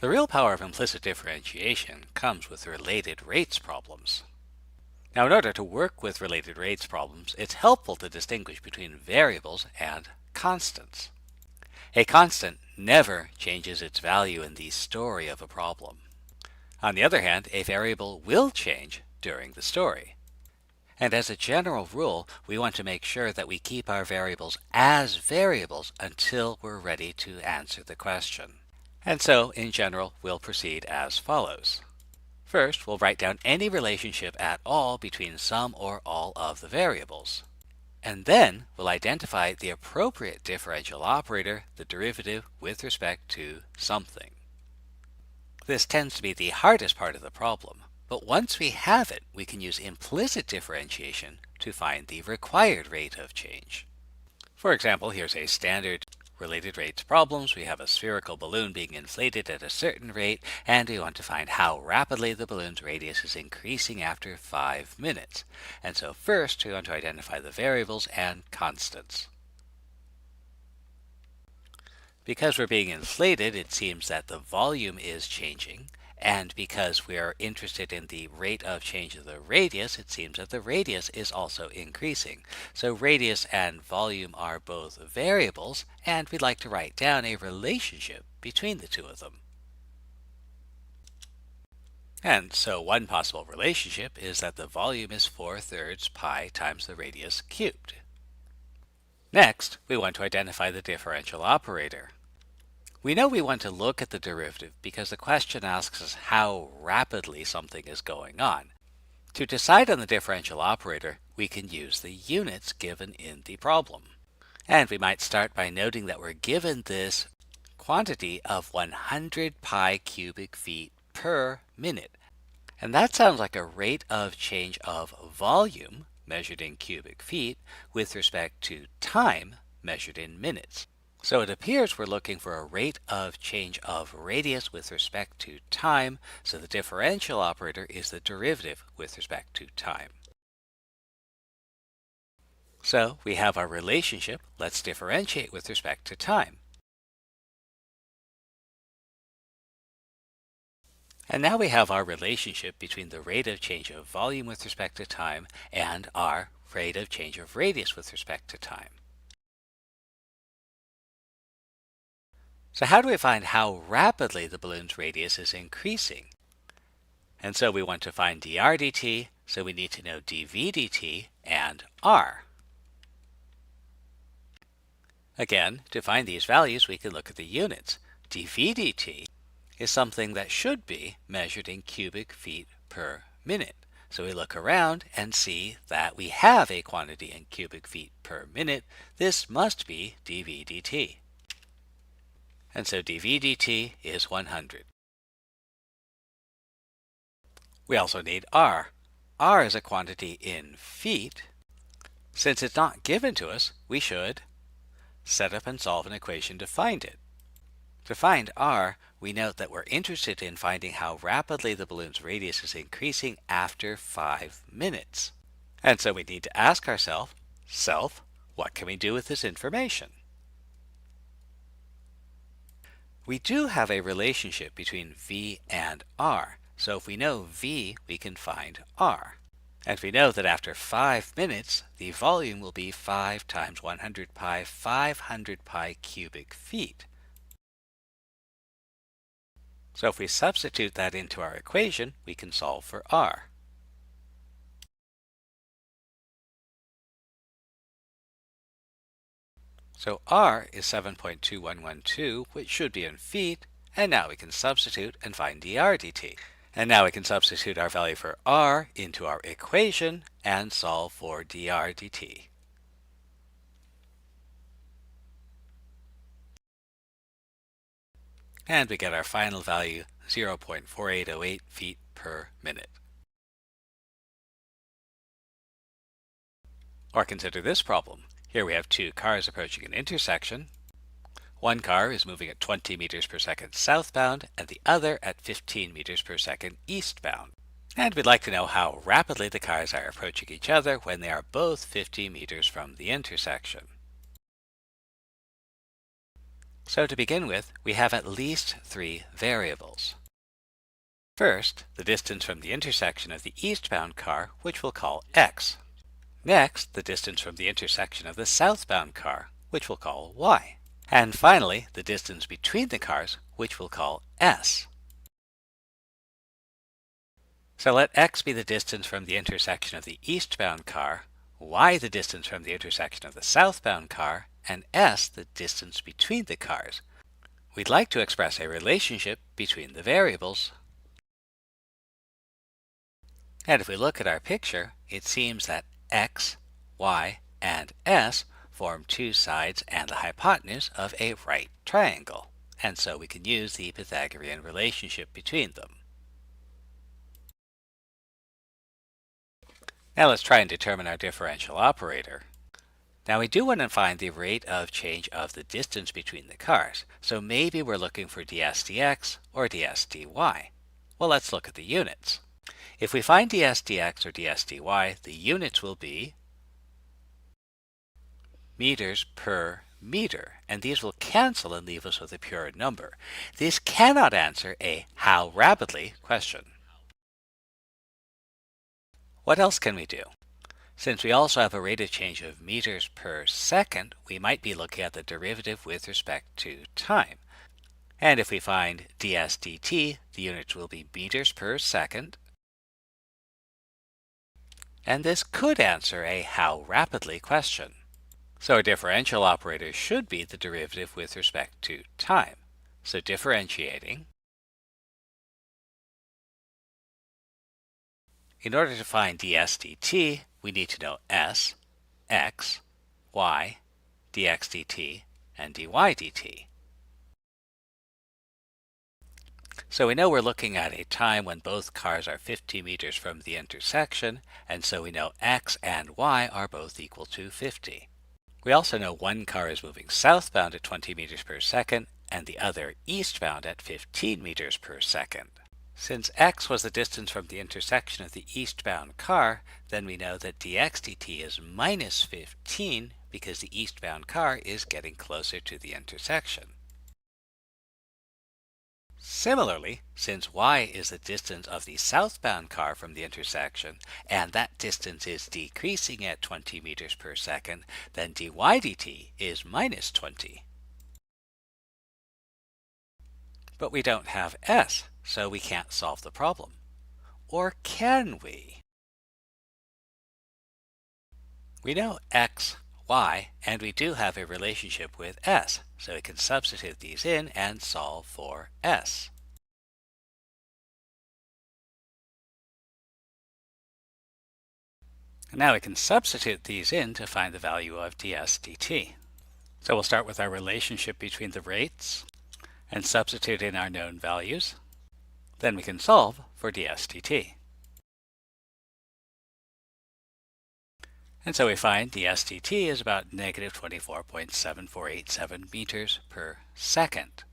The real power of implicit differentiation comes with related rates problems. Now, in order to work with related rates problems, it's helpful to distinguish between variables and constants. A constant never changes its value in the story of a problem. On the other hand, a variable will change during the story. And as a general rule, we want to make sure that we keep our variables as variables until we're ready to answer the question. And so, in general, we'll proceed as follows. First, we'll write down any relationship at all between some or all of the variables. And then we'll identify the appropriate differential operator, the derivative, with respect to something. This tends to be the hardest part of the problem, but once we have it, we can use implicit differentiation to find the required rate of change. For example, here's a standard related rates problems. We have a spherical balloon being inflated at a certain rate, and we want to find how rapidly the balloon's radius is increasing after 5 minutes. And so first, we want to identify the variables and constants. Because we're being inflated, it seems that the volume is changing, and because we are interested in the rate of change of the radius, it seems that the radius is also increasing. So radius and volume are both variables, and we'd like to write down a relationship between the two of them. And so one possible relationship is that the volume is 4/3 pi times the radius cubed. Next, we want to identify the differential operator. We know we want to look at the derivative because the question asks us how rapidly something is going on. To decide on the differential operator, we can use the units given in the problem. And we might start by noting that we're given this quantity of 100 pi cubic feet per minute. And that sounds like a rate of change of volume, measured in cubic feet, with respect to time, measured in minutes. So it appears we're looking for a rate of change of radius with respect to time, so the differential operator is the derivative with respect to time. So we have our relationship. Let's differentiate with respect to time. And now we have our relationship between the rate of change of volume with respect to time and our rate of change of radius with respect to time. So how do we find how rapidly the balloon's radius is increasing? And so we want to find dr dt, so we need to know dv dt and r. Again, to find these values, we can look at the units. dv dt is something that should be measured in cubic feet per minute. So we look around and see that we have a quantity in cubic feet per minute. This must be dv dt. And so dv dt is 100. We also need r. R is a quantity in feet. Since it's not given to us, we should set up and solve an equation to find it. To find r, we note that we're interested in finding how rapidly the balloon's radius is increasing after 5 minutes. And so we need to ask ourselves, what can we do with this information? We do have a relationship between v and r. So if we know v, we can find r. And we know that after 5 minutes, the volume will be 5 times 100 pi, 500 pi cubic feet. So if we substitute that into our equation, we can solve for r. So r is 7.2112, which should be in feet, and now we can substitute and find dr dt. And now we can substitute our value for r into our equation and solve for dr dt. And we get our final value, 0.4808 feet per minute. Or consider this problem. Here we have two cars approaching an intersection. One car is moving at 20 meters per second southbound and the other at 15 meters per second eastbound. And we'd like to know how rapidly the cars are approaching each other when they are both 50 meters from the intersection. So to begin with, we have at least 3 variables. First, the distance from the intersection of the eastbound car, which we'll call x. Next, the distance from the intersection of the southbound car, which we'll call y. And finally, the distance between the cars, which we'll call s. So let x be the distance from the intersection of the eastbound car, y the distance from the intersection of the southbound car, and s the distance between the cars. We'd like to express a relationship between the variables. And if we look at our picture, it seems that x, y, and s form 2 sides and the hypotenuse of a right triangle. And so we can use the Pythagorean relationship between them. Now let's try and determine our differential operator. Now we do want to find the rate of change of the distance between the cars, so maybe we're looking for ds dx or ds dy. Well, let's look at the units. If we find ds dx or ds dy, the units will be meters per meter, and these will cancel and leave us with a pure number. This cannot answer a how rapidly question. What else can we do? Since we also have a rate of change of meters per second, we might be looking at the derivative with respect to time. And if we find ds dt, the units will be meters per second. And this could answer a how rapidly question. So a differential operator should be the derivative with respect to time. So differentiating, in order to find ds dt, we need to know s, x, y, dx dt, and dy dt. So we know we're looking at a time when both cars are 50 meters from the intersection, and so we know x and y are both equal to 50. We also know one car is moving southbound at 20 meters per second, and the other eastbound at 15 meters per second. Since x was the distance from the intersection of the eastbound car, then we know that dx dt is minus 15 because the eastbound car is getting closer to the intersection. Similarly, since y is the distance of the southbound car from the intersection, and that distance is decreasing at 20 meters per second, then dy dt is minus 20. But we don't have s, so we can't solve the problem. Or can we? We know x, y, and we do have a relationship with s, so we can substitute these in and solve for s. Now we can substitute these in to find the value of ds dt. So we'll start with our relationship between the rates and substitute in our known values. Then we can solve for ds dt. And so we find ds dt is about negative 24.7487 meters per second.